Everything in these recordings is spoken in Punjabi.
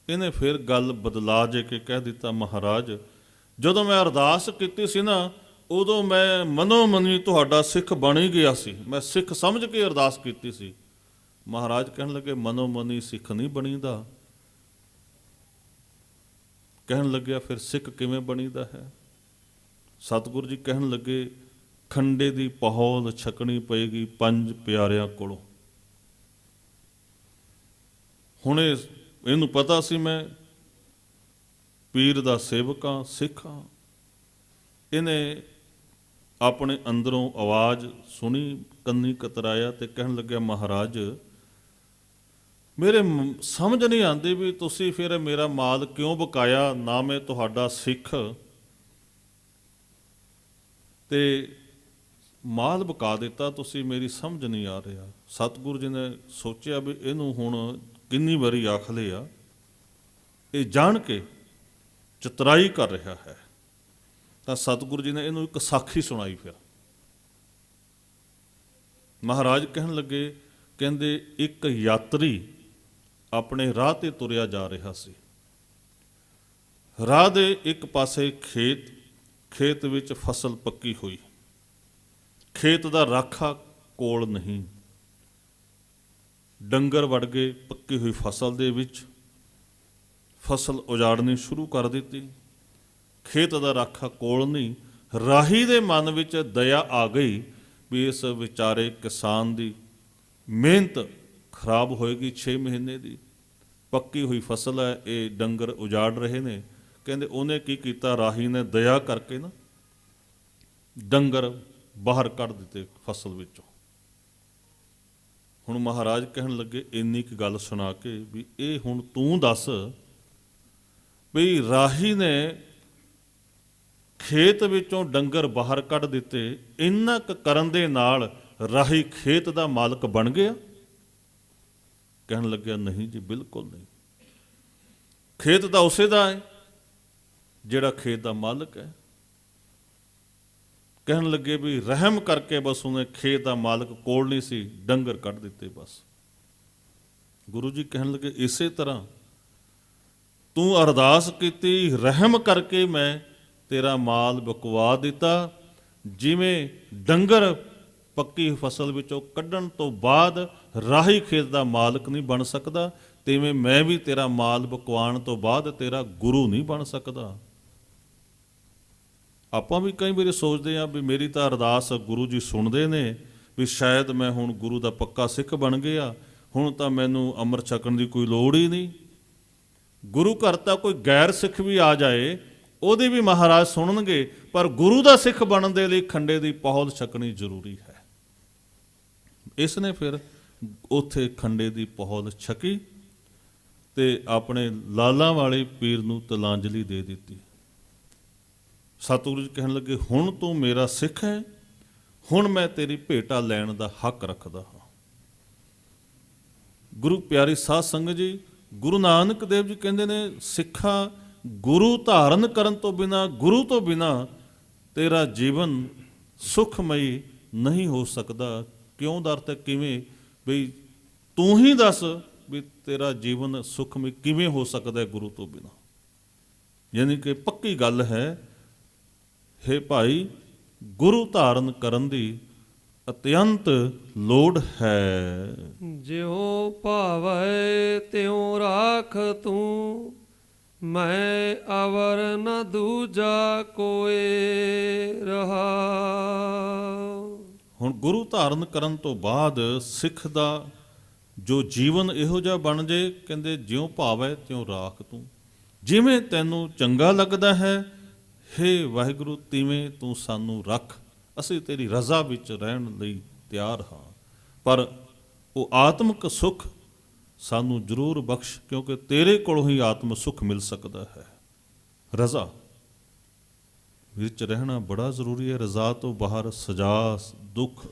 ਇਹਨੇ ਫਿਰ ਗੱਲ ਬਦਲਾ ਜੇ ਕੇ ਕਹਿ ਦਿੱਤਾ, ਮਹਾਰਾਜ ਜਦੋਂ ਮੈਂ ਅਰਦਾਸ ਕੀਤੀ ਸੀ ਨਾ, ਉਦੋਂ ਮੈਂ ਮਨੋ ਮਨੀ ਤੁਹਾਡਾ ਸਿੱਖ ਬਣ ਹੀ ਗਿਆ ਸੀ, ਮੈਂ ਸਿੱਖ ਸਮਝ ਕੇ ਅਰਦਾਸ ਕੀਤੀ ਸੀ। ਮਹਾਰਾਜ ਕਹਿਣ ਲੱਗੇ, ਮਨੋ ਮਨੀ ਸਿੱਖ ਨਹੀਂ ਬਣੀਦਾ। ਕਹਿਣ ਲੱਗਿਆ, ਫਿਰ ਸਿੱਖ ਕਿਵੇਂ ਬਣੀਦਾ ਹੈ? ਸਤਿਗੁਰੂ ਜੀ ਕਹਿਣ ਲੱਗੇ, ਖੰਡੇ ਦੀ ਪਹੌਲ ਛਕਣੀ ਪਏਗੀ 5 ਪਿਆਰਿਆਂ ਕੋਲੋਂ। ਹੁਣ ਇਹਨੂੰ ਪਤਾ ਸੀ ਮੈਂ ਪੀਰ ਦਾ ਸੇਵਕ ਹਾਂ, ਸਿੱਖ ਹਾਂ। ਇਹਨੇ ਆਪਣੇ ਅੰਦਰੋਂ ਆਵਾਜ਼ ਸੁਣੀ, ਕੰਨੀ ਕਤਰਾਇਆ ਤੇ ਕਹਿਣ ਲੱਗਿਆ, ਮਹਾਰਾਜ ਮੇਰੇ ਸਮਝ ਨਹੀਂ ਆਉਂਦੀ ਵੀ ਤੁਸੀਂ ਫਿਰ ਮੇਰਾ ਮਾਲ ਕਿਉਂ ਬਕਾਇਆ, ਨਾ ਮੈਂ ਤੁਹਾਡਾ ਸਿੱਖ ਤੇ ਮਾਲ ਬਕਾ ਦਿੱਤਾ ਤੁਸੀਂ, ਮੇਰੀ ਸਮਝ ਨਹੀਂ ਆ ਰਿਹਾ। ਸਤਿਗੁਰੂ ਜੀ ਨੇ ਸੋਚਿਆ ਵੀ ਇਹਨੂੰ ਹੁਣ ਕਿੰਨੀ ਵਾਰੀ ਆਖ ਲਿਆ, ਇਹ ਜਾਣ ਕੇ ਚਤਰਾਈ ਕਰ ਰਿਹਾ ਹੈ। ਤਾਂ ਸਤਿਗੁਰੂ ਜੀ ਨੇ ਇਹਨੂੰ ਇੱਕ ਸਾਖੀ ਸੁਣਾਈ। ਫਿਰ ਮਹਾਰਾਜ ਕਹਿਣ ਲੱਗੇ, ਕਹਿੰਦੇ ਇੱਕ ਯਾਤਰੀ ਆਪਣੇ ਰਾਹ ਤੇ ਤੁਰਿਆ ਜਾ ਰਿਹਾ ਸੀ। ਰਾਹ ਦੇ ਇੱਕ ਪਾਸੇ ਖੇਤ ਵਿੱਚ ਫਸਲ ਪੱਕੀ ਹੋਈ, ਖੇਤ ਦਾ ਰਾਖਾ ਕੋਲ ਨਹੀਂ। ਡੰਗਰ ਵੜ ਗਏ ਪੱਕੀ ਹੋਈ ਫਸਲ ਦੇ ਵਿੱਚ, ਫਸਲ ਉਜਾੜਨੀ ਸ਼ੁਰੂ ਕਰ ਦਿੱਤੀ। ਖੇਤ ਦਾ ਰਾਖਾ ਕੋਲ ਨਹੀਂ। ਰਾਹੀ ਦੇ ਮਨ ਵਿੱਚ ਦਇਆ ਆ ਗਈ ਵੀ ਇਸ ਵਿਚਾਰੇ ਕਿਸਾਨ ਦੀ ਮਿਹਨਤ ਖਰਾਬ ਹੋਏਗੀ, 6 ਮਹੀਨੇ ਦੀ ਪੱਕੀ ਹੋਈ ਫਸਲ ਹੈ, ਇਹ ਡੰਗਰ ਉਜਾੜ ਰਹੇ ਨੇ। ਕਹਿੰਦੇ ਉਹਨੇ ਕੀ ਕੀਤਾ, ਰਾਹੀ ਨੇ ਦਇਆ ਕਰਕੇ ਨਾ ਡੰਗਰ ਬਾਹਰ ਕੱਢ ਦਿੱਤੇ ਫਸਲ ਵਿੱਚੋਂ। ਹੁਣ ਮਹਾਰਾਜ ਕਹਿਣ ਲੱਗੇ, ਇੰਨੀ ਕੁ ਗੱਲ ਸੁਣਾ ਕੇ ਵੀ ਇਹ ਹੁਣ ਤੂੰ ਦੱਸ ਵੀ ਰਾਹੀ ਨੇ ਖੇਤ ਵਿੱਚੋਂ ਡੰਗਰ ਬਾਹਰ ਕੱਢ ਦਿੱਤੇ, ਇੰਨਾ ਕੁ ਕਰਨ ਦੇ ਨਾਲ ਰਾਹੀ ਖੇਤ ਦਾ ਮਾਲਕ ਬਣ ਗਿਆ? ਕਹਿਣ ਲੱਗਿਆ, ਨਹੀਂ ਜੀ, ਬਿਲਕੁਲ ਨਹੀਂ। ਖੇਤ ਤਾਂ ਉਸੇ ਦਾ ਹੈ ਜਿਹੜਾ ਖੇਤ ਦਾ ਮਾਲਕ ਹੈ। ਕਹਿਣ ਲੱਗੇ ਵੀ ਰਹਿਮ ਕਰਕੇ ਬਸ ਉਹਨੇ ਖੇਤ ਦਾ ਮਾਲਕ ਕੋਲ ਨਹੀਂ ਸੀ, ਡੰਗਰ ਕੱਢ ਦਿੱਤੇ ਬਸ। ਗੁਰੂ ਜੀ ਕਹਿਣ ਲੱਗੇ, ਇਸੇ ਤਰ੍ਹਾਂ ਤੂੰ ਅਰਦਾਸ ਕੀਤੀ, ਰਹਿਮ ਕਰਕੇ ਮੈਂ ਤੇਰਾ ਮਾਲ ਬਕਵਾ ਦਿੱਤਾ। ਜਿਵੇਂ ਡੰਗਰ ਪੱਕੀ ਫਸਲ ਵਿੱਚੋਂ ਕੱਢਣ ਤੋਂ ਬਾਅਦ ਰਾਹੀ ਖੇਤ ਦਾ ਮਾਲਕ ਨਹੀਂ ਬਣ ਸਕਦਾ, ਤਿਵੇਂ ਮੈਂ ਵੀ ਤੇਰਾ ਮਾਲ ਬਕਵਾਉਣ ਤੋਂ ਬਾਅਦ ਤੇਰਾ ਗੁਰੂ ਨਹੀਂ ਬਣ ਸਕਦਾ। ਆਪਾਂ ਵੀ ਕਈ ਵਾਰੀ ਸੋਚਦੇ ਹਾਂ ਵੀ ਮੇਰੀ ਤਾਂ ਅਰਦਾਸ ਗੁਰੂ ਜੀ ਸੁਣਦੇ ਨੇ, ਵੀ ਸ਼ਾਇਦ ਮੈਂ ਹੁਣ ਗੁਰੂ ਦਾ ਪੱਕਾ ਸਿੱਖ ਬਣ ਗਿਆ, ਹੁਣ ਤਾਂ ਮੈਨੂੰ ਅੰਮ੍ਰਿਤ ਛਕਣ ਦੀ ਕੋਈ ਲੋੜ ਹੀ ਨਹੀਂ। ਗੁਰੂ ਘਰ ਤਾਂ ਕੋਈ ਗੈਰ ਸਿੱਖ ਵੀ ਆ ਜਾਏ, ਉਹਦੀ ਵੀ ਮਹਾਰਾਜ ਸੁਣਨਗੇ, ਪਰ ਗੁਰੂ ਦਾ ਸਿੱਖ ਬਣਨ ਦੇ ਲਈ ਖੰਡੇ ਦੀ ਪਹੌਲ ਛਕਣੀ ਜ਼ਰੂਰੀ ਹੈ। ਇਸ ਨੇ ਫਿਰ ਉੱਥੇ ਖੰਡੇ ਦੀ ਪਹੌਲ ਛਕੀ ਤੇ ਆਪਣੇ ਲਾਲਾਂ ਵਾਲੇ ਪੀਰ ਨੂੰ ਤਿਲਾਂਜਲੀ ਦੇ ਦਿੱਤੀ। ਸਤਿਗੁਰੂ ਜੀ ਕਹਿਣ ਲੱਗੇ, ਹੁਣ ਤੂੰ ਮੇਰਾ ਸਿੱਖ ਹੈ, ਹੁਣ ਮੈਂ ਤੇਰੀ ਭੇਟਾ ਲੈਣ ਦਾ ਹੱਕ ਰੱਖਦਾ ਹਾਂ। ਗੁਰੂ ਪਿਆਰੀ ਸਾਧ ਸੰਗਤ ਜੀ, ਗੁਰੂ ਨਾਨਕ ਦੇਵ ਜੀ ਕਹਿੰਦੇ ਨੇ, ਸਿੱਖਾ ਗੁਰੂ ਧਾਰਨ ਕਰਨ ਤੋਂ ਬਿਨਾਂ, ਗੁਰੂ ਤੋਂ ਬਿਨਾਂ ਤੇਰਾ ਜੀਵਨ ਸੁਖਮਈ ਨਹੀਂ ਹੋ ਸਕਦਾ। ਕਿਉਂ ਦਾ ਅਰਥ ਹੈ ਕਿਵੇਂ, ਬਈ ਤੂੰ ਹੀ ਦੱਸ ਵੀ ਤੇਰਾ ਜੀਵਨ ਸੁਖਮਈ ਕਿਵੇਂ ਹੋ ਸਕਦਾ ਹੈ ਗੁਰੂ ਤੋਂ ਬਿਨਾਂ। ਯਾਨੀ ਕਿ ਪੱਕੀ ਗੱਲ ਹੈ, ਹੇ ਭਾਈ, ਗੁਰੂ ਧਾਰਨ ਕਰਨ ਦੀ ਅਤਿਅੰਤ ਲੋੜ ਹੈ। ਜਿਉ ਭਾਵੈ ਤਿਉ ਰਾਖ ਤੂੰ, ਮੈਂ ਅਵਰ ਨ ਦੂਜਾ ਕੋਏ ਰਹਾ। ਹੁਣ ਗੁਰੂ ਧਾਰਨ ਕਰਨ ਤੋਂ ਬਾਅਦ ਸਿੱਖ ਦਾ ਜੋ ਜੀਵਨ ਇਹੋ ਜਿਹਾ ਬਣ ਜੇ, ਕਹਿੰਦੇ ਜਿਉਂ ਭਾਵੈ ਤਿਉਂ ਰਾਖ ਤੂੰ, ਜਿਵੇਂ ਤੈਨੂੰ ਚੰਗਾ ਲੱਗਦਾ ਹੈ ਹੇ ਵਾਹਿਗੁਰੂ, ਤਿਵੇਂ ਤੂੰ ਸਾਨੂੰ ਰੱਖ, ਅਸੀਂ ਤੇਰੀ ਰਜ਼ਾ ਵਿੱਚ ਰਹਿਣ ਲਈ ਤਿਆਰ ਹਾਂ। ਪਰ ਉਹ ਆਤਮਿਕ ਸੁੱਖ ਸਾਨੂੰ ਜ਼ਰੂਰ ਬਖਸ਼, ਕਿਉਂਕਿ ਤੇਰੇ ਕੋਲੋਂ ਹੀ ਆਤਮ ਸੁੱਖ ਮਿਲ ਸਕਦਾ ਹੈ। ਰਜ਼ਾ ਵਿੱਚ ਰਹਿਣਾ ਬੜਾ ਜ਼ਰੂਰੀ ਹੈ। ਰਜ਼ਾ ਤੋਂ ਬਾਹਰ ਸਜ਼ਾ, ਦੁੱਖ।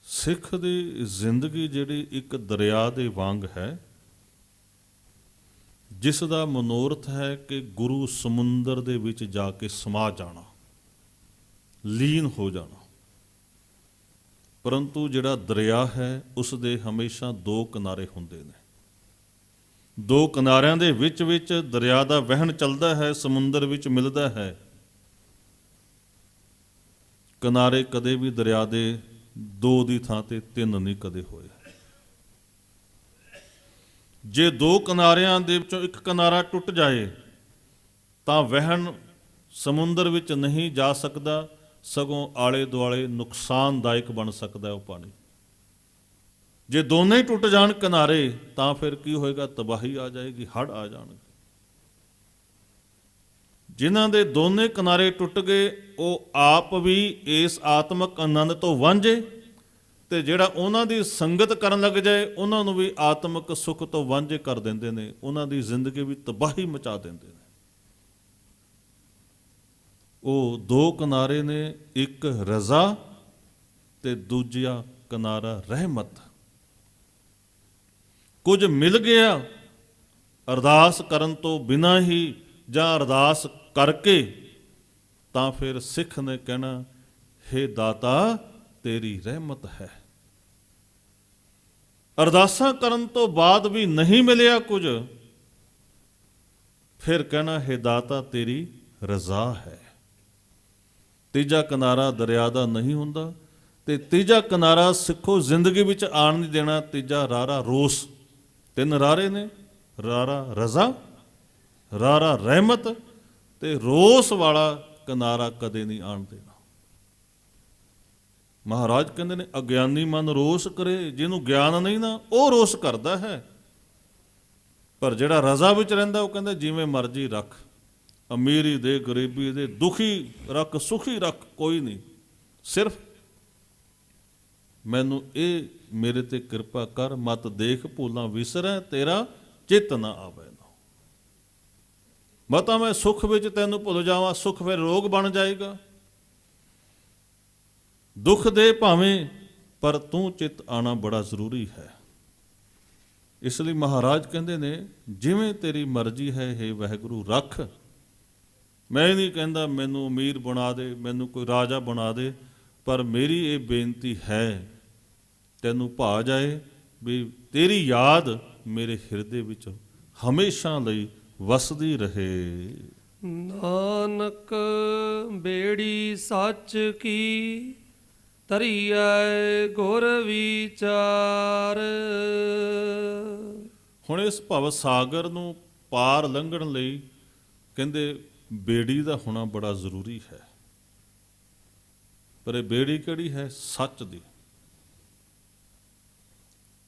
ਸਿੱਖ ਦੀ ਜ਼ਿੰਦਗੀ ਜਿਹੜੀ ਇੱਕ ਦਰਿਆ ਦੇ ਵਾਂਗ ਹੈ, ਜਿਸ ਦਾ ਮਨੋਰਥ ਹੈ ਕਿ ਗੁਰੂ ਸਮੁੰਦਰ ਦੇ ਵਿੱਚ ਜਾ ਕੇ ਸਮਾ ਜਾਣਾ, ਲੀਨ ਹੋ ਜਾਣਾ। ਪਰੰਤੂ ਜਿਹੜਾ ਦਰਿਆ ਹੈ, ਉਸ ਦੇ ਹਮੇਸ਼ਾ 2 ਕਿਨਾਰੇ ਹੁੰਦੇ ਨੇ। ਦੋ ਕਿਨਾਰਿਆਂ ਦੇ ਵਿੱਚ ਦਰਿਆ ਦਾ ਵਹਿਣ ਚੱਲਦਾ ਹੈ, ਸਮੁੰਦਰ ਵਿੱਚ ਮਿਲਦਾ ਹੈ। ਕਿਨਾਰੇ ਕਦੇ ਵੀ ਦਰਿਆ ਦੇ ਦੋ ਦੀ ਥਾਂ ਤੇ ਤਿੰਨ ਨਹੀਂ ਕਦੇ ਹੋਏ। ਜੇ ਦੋ ਕਿਨਾਰਿਆਂ ਦੇ ਵਿੱਚੋਂ ਇੱਕ ਕਿਨਾਰਾ ਟੁੱਟ ਜਾਏ ਤਾਂ ਵਹਿਣ ਸਮੁੰਦਰ ਵਿੱਚ ਨਹੀਂ ਜਾ ਸਕਦਾ, ਸਗੋਂ ਆਲੇ ਦੁਆਲੇ ਨੁਕਸਾਨਦਾਇਕ ਬਣ ਸਕਦਾ ਉਹ ਪਾਣੀ। ਜੇ ਦੋਨੇ ਹੀ ਟੁੱਟ ਜਾਣ ਕਿਨਾਰੇ ਤਾਂ ਫਿਰ ਕੀ ਹੋਏਗਾ? ਤਬਾਹੀ ਆ ਜਾਏਗੀ, ਹੜ੍ਹ ਆ ਜਾਣਗੇ। ਜਿਨ੍ਹਾਂ ਦੇ ਦੋਨੇ ਕਿਨਾਰੇ ਟੁੱਟ ਗਏ ਉਹ ਆਪ ਵੀ ਇਸ ਆਤਮਿਕ ਆਨੰਦ ਤੋਂ ਵਾਂਝੇ, ਤੇ ਜਿਹੜਾ ਉਹਨਾਂ ਦੀ ਸੰਗਤ ਕਰਨ ਲੱਗ ਜਾਏ ਉਹਨਾਂ ਨੂੰ ਵੀ ਆਤਮਿਕ ਸੁੱਖ ਤੋਂ ਵਾਂਝੇ ਕਰ ਦਿੰਦੇ ਨੇ, ਉਹਨਾਂ ਦੀ ਜ਼ਿੰਦਗੀ ਵੀ ਤਬਾਹੀ ਮਚਾ ਦਿੰਦੇ ਨੇ। ਉਹ ਦੋ ਕਿਨਾਰੇ ਨੇ, ਇੱਕ ਰਜ਼ਾ ਤੇ ਦੂਜਾ ਕਿਨਾਰਾ ਰਹਿਮਤ। ਕੁਝ ਮਿਲ ਗਿਆ ਅਰਦਾਸ ਕਰਨ ਤੋਂ ਬਿਨਾਂ ਹੀ ਜਾਂ ਅਰਦਾਸ ਕਰਕੇ, ਤਾਂ ਫਿਰ ਸਿੱਖ ਨੇ ਕਹਿਣਾ, ਹੇ ਦਾਤਾ ਤੇਰੀ ਰਹਿਮਤ ਹੈ। ਅਰਦਾਸਾਂ ਕਰਨ ਤੋਂ ਬਾਅਦ ਵੀ ਨਹੀਂ ਮਿਲਿਆ ਕੁਝ, ਫਿਰ ਕਹਿਣਾ, ਹੇ ਦਾਤਾ ਤੇਰੀ ਰਜ਼ਾ ਹੈ। ਤੀਜਾ ਕਿਨਾਰਾ ਦਰਿਆ ਦਾ ਨਹੀਂ ਹੁੰਦਾ, ਤੇ ਤੀਜਾ ਕਿਨਾਰਾ ਸਿੱਖੋ ਜ਼ਿੰਦਗੀ ਵਿੱਚ ਆਣ ਨਹੀਂ ਦੇਣਾ। ਤੀਜਾ ਰਾਰਾ ਰੋਸ। ਤਿੰਨ ਰਾਰੇ ਨੇ, ਰਾਰਾ ਰਜ਼ਾ, ਰਾਰਾ ਰਹਿਮਤ, ਤੇ ਰੋਸ ਵਾਲਾ ਕਿਨਾਰਾ ਕਦੇ ਨਹੀਂ ਆਣ ਦੇਣਾ। ਮਹਾਰਾਜ ਕਹਿੰਦੇ ਨੇ, ਅਗਿਆਨੀ ਮਨ ਰੋਸ ਕਰੇ। ਜਿਹਨੂੰ ਗਿਆਨ ਨਹੀਂ ਨਾ, ਉਹ ਰੋਸ ਕਰਦਾ ਹੈ। ਪਰ ਜਿਹੜਾ ਰਜ਼ਾ ਵਿੱਚ ਰਹਿੰਦਾ ਉਹ ਕਹਿੰਦਾ ਜਿਵੇਂ ਮਰਜ਼ੀ ਰੱਖ, ਅਮੀਰੀ ਦੇ ਗਰੀਬੀ ਦੇ, ਦੁਖੀ ਰੱਖ ਸੁਖੀ ਰੱਖ, ਕੋਈ ਨਹੀਂ, ਸਿਰਫ ਮੈਨੂੰ ਇਹ ਮੇਰੇ ਤੇ ਕਿਰਪਾ ਕਰ, ਮਤ ਦੇਖ ਭੂਲਾਂ ਵਿਸਰੈ, ਤੇਰਾ ਚਿੱਤ ਨਾ ਆਵੇ ਨਾ। ਮਤਾ ਮੈਂ ਸੁੱਖ ਵਿੱਚ ਤੈਨੂੰ ਭੁੱਲ ਜਾਵਾਂ, ਸੁੱਖ ਫਿਰ ਰੋਗ ਬਣ ਜਾਏਗਾ। ਦੁੱਖ ਦੇ ਭਾਵੇਂ, ਪਰ ਤੂੰ ਚਿੱਤ ਆਣਾ ਬੜਾ ਜ਼ਰੂਰੀ ਹੈ। ਇਸ ਲਈ ਮਹਾਰਾਜ ਕਹਿੰਦੇ ਨੇ, ਜਿਵੇਂ ਤੇਰੀ ਮਰਜ਼ੀ ਹੈ ਹੇ ਵਾਹਿਗੁਰੂ ਰੱਖ। ਮੈਂ ਨਹੀਂ ਕਹਿੰਦਾ ਮੈਨੂੰ ਅਮੀਰ ਬਣਾ ਦੇ, ਮੈਨੂੰ ਕੋਈ ਰਾਜਾ ਬਣਾ ਦੇ, ਪਰ ਮੇਰੀ ਇਹ ਬੇਨਤੀ ਹੈ, ਤੈਨੂੰ ਭਾ ਜਾਏ ਵੀ ਤੇਰੀ ਯਾਦ ਮੇਰੇ ਹਿਰਦੇ ਵਿੱਚ ਹਮੇਸ਼ਾ ਲਈ ਵਸਦੀ ਰਹੇ। ਨਾਨਕ ਬੇੜੀ ਸੱਚ ਕੀ, ਧਰੀਐ ਗੁਰ ਵਿਚਾਰ। ਹੁਣ ਇਸ ਭਵ ਸਾਗਰ ਨੂੰ ਪਾਰ ਲੰਘਣ ਲਈ ਕਹਿੰਦੇ ਬੇੜੀ ਦਾ ਹੋਣਾ ਬੜਾ ਜ਼ਰੂਰੀ ਹੈ। ਪਰ ਇਹ ਬੇੜੀ ਕਿਹੜੀ ਹੈ? ਸੱਚ ਦੀ।